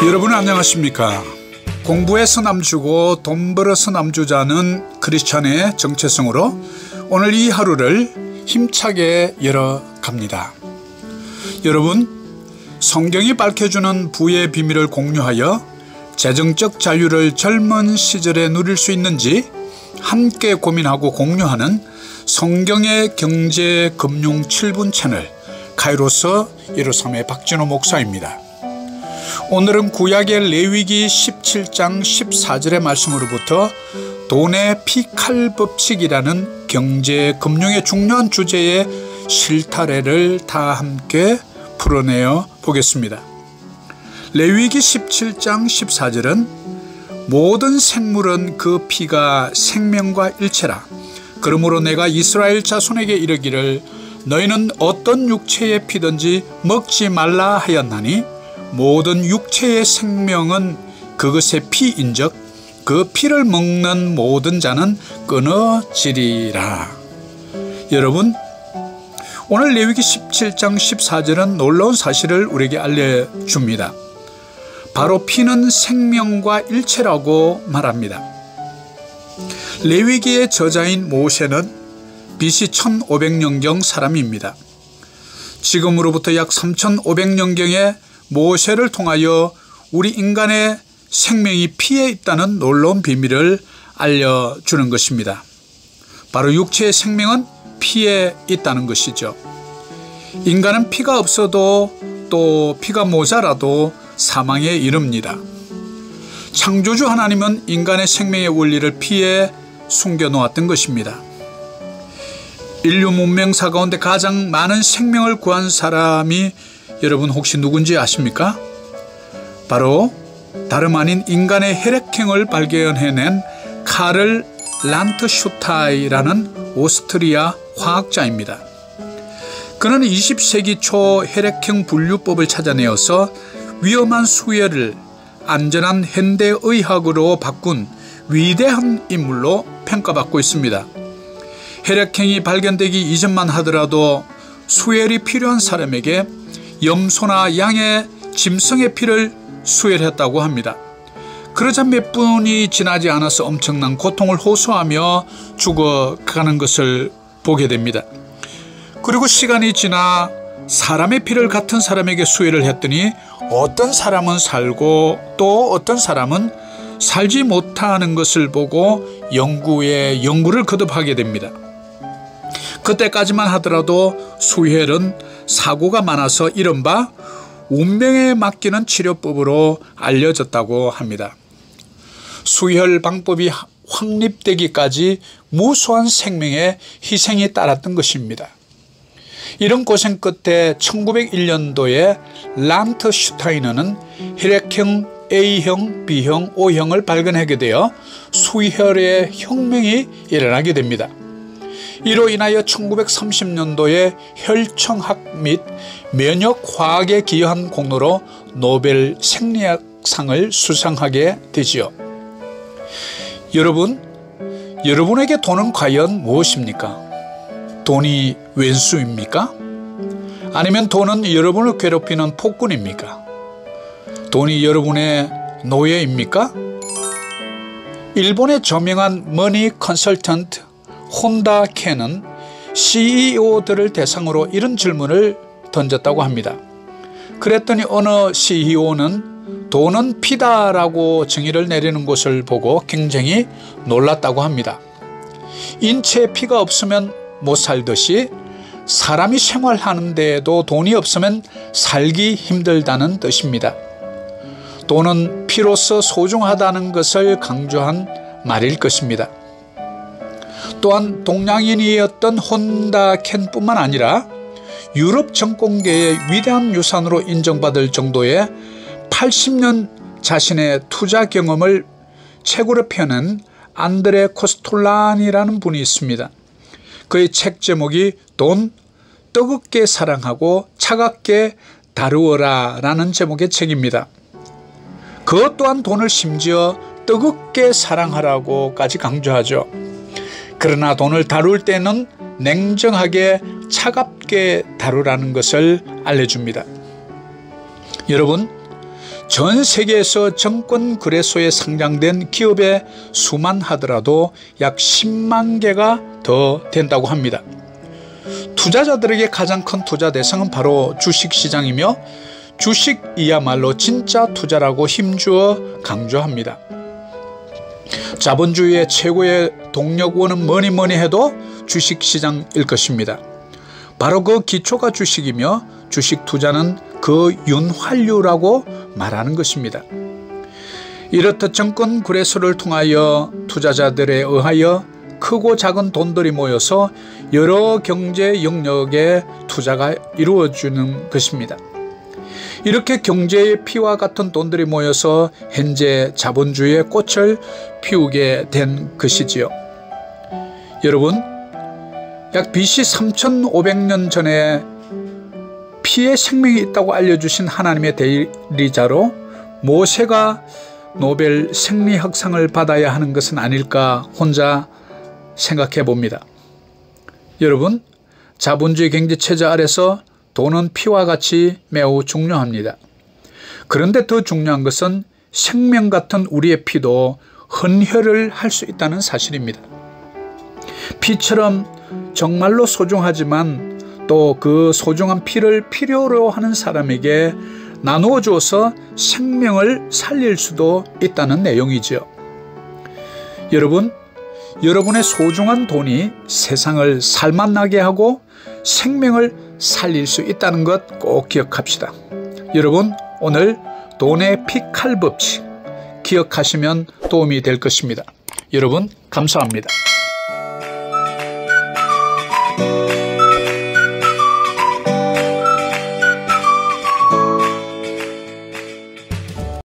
여러분 안녕하십니까? 공부해서 남주고 돈 벌어서 남주자는 크리스찬의 정체성으로 오늘 이 하루를 힘차게 열어갑니다. 여러분, 성경이 밝혀주는 부의 비밀을 공유하여 재정적 자유를 젊은 시절에 누릴 수 있는지 함께 고민하고 공유하는 성경의 경제 금융 7분 채널 카이로스 153의 박진호 목사입니다. 오늘은 구약의 레위기 17장 14절의 말씀으로부터 돈의 피칼법칙이라는 경제 금융의 중요한 주제의 실타래를 다 함께 풀어내어 보겠습니다. 레위기 17장 14절은 모든 생물은 그 피가 생명과 일체라. 그러므로 내가 이스라엘 자손에게 이르기를 너희는 어떤 육체의 피든지 먹지 말라 하였나니 모든 육체의 생명은 그것의 피인즉 그 피를 먹는 모든 자는 끊어지리라. 여러분, 오늘 레위기 17장 14절은 놀라운 사실을 우리에게 알려줍니다. 바로 피는 생명과 일체라고 말합니다. 레위기의 저자인 모세는 BC 1500년경 사람입니다. 지금으로부터 약 3500년경에 모세를 통하여 우리 인간의 생명이 피에 있다는 놀라운 비밀을 알려주는 것입니다. 바로 육체의 생명은 피에 있다는 것이죠. 인간은 피가 없어도 또 피가 모자라도 사망에 이릅니다. 창조주 하나님은 인간의 생명의 원리를 피에 숨겨놓았던 것입니다. 인류 문명사 가운데 가장 많은 생명을 구한 사람이 여러분 혹시 누군지 아십니까? 바로 다름 아닌 인간의 혈액형을 발견해낸 카를 란트슈타이라는 오스트리아 화학자입니다. 그는 20세기 초 혈액형 분류법을 찾아내어서 위험한 수혈을 안전한 현대의학으로 바꾼 위대한 인물로 평가받고 있습니다. 혈액형이 발견되기 이전만 하더라도 수혈이 필요한 사람에게 염소나 양의 짐승의 피를 수혈했다고 합니다. 그러자 몇 분이 지나지 않아서 엄청난 고통을 호소하며 죽어가는 것을 보게 됩니다. 그리고 시간이 지나 사람의 피를 같은 사람에게 수혈을 했더니 어떤 사람은 살고 또 어떤 사람은 살지 못하는 것을 보고 연구를 거듭하게 됩니다. 그때까지만 하더라도 수혈은 사고가 많아서 이른바 운명에 맡기는 치료법으로 알려졌다고 합니다. 수혈 방법이 확립되기까지 무수한 생명의 희생이 따랐던 것입니다. 이런 고생 끝에 1901년도에 란트슈타이너는 혈액형 A형, B형, O형을 발견하게 되어 수혈의 혁명이 일어나게 됩니다. 이로 인하여 1930년도에 혈청학 및 면역화학에 기여한 공로로 노벨 생리학상을 수상하게 되지요. 여러분, 여러분에게 돈은 과연 무엇입니까? 돈이 왼수입니까? 아니면 돈은 여러분을 괴롭히는 폭군입니까? 돈이 여러분의 노예입니까? 일본의 저명한 머니 컨설턴트 혼다 켄은 CEO들을 대상으로 이런 질문을 던졌다고 합니다. 그랬더니 어느 CEO는 돈은 피다라고 정의를 내리는 것을 보고 굉장히 놀랐다고 합니다. 인체에 피가 없으면 못 살듯이 사람이 생활하는 데에도 돈이 없으면 살기 힘들다는 뜻입니다. 돈은 피로서 소중하다는 것을 강조한 말일 것입니다. 또한 동양인이었던 혼다 켄뿐만 아니라 유럽 정권계의 위대한 유산으로 인정받을 정도의 80년 자신의 투자 경험을 책으로 펴낸 안드레 코스톨란이라는 분이 있습니다. 그의 책 제목이 돈, 뜨겁게 사랑하고 차갑게 다루어라 라는 제목의 책입니다. 그것 또한 돈을 심지어 뜨겁게 사랑하라고까지 강조하죠. 그러나 돈을 다룰 때는 냉정하게 차갑게 다루라는 것을 알려줍니다. 여러분, 전 세계에서 증권거래소에 상장된 기업의 수만 하더라도 약 10만 개가 더 된다고 합니다. 투자자들에게 가장 큰 투자 대상은 바로 주식시장이며 주식이야말로 진짜 투자라고 힘주어 강조합니다. 자본주의의 최고의 동력원은 뭐니 해도 주식시장일 것입니다. 바로 그 기초가 주식이며 주식 투자는 그 윤활유라고 말하는 것입니다. 이렇듯 증권거래소를 통하여 투자자들에 의하여 크고 작은 돈들이 모여서 여러 경제 영역에 투자가 이루어지는 것입니다. 이렇게 경제의 피와 같은 돈들이 모여서 현재 자본주의의 꽃을 피우게 된 것이지요. 여러분, 약 BC 3500년 전에 피에 생명이 있다고 알려주신 하나님의 대리자로 모세가 노벨 생리학상을 받아야 하는 것은 아닐까 혼자 생각해 봅니다. 여러분, 자본주의 경제체제 아래서 돈은 피와 같이 매우 중요합니다. 그런데 더 중요한 것은 생명 같은 우리의 피도 헌혈을 할 수 있다는 사실입니다. 피처럼 정말로 소중하지만 또 그 소중한 피를 필요로 하는 사람에게 나누어 주어서 생명을 살릴 수도 있다는 내용이죠. 여러분, 여러분의 소중한 돈이 세상을 살맛나게 하고 생명을 살릴 수 있다는 것 꼭 기억합시다. 여러분, 오늘 돈의 피 칼 법칙 기억하시면 도움이 될 것입니다. 여러분, 감사합니다.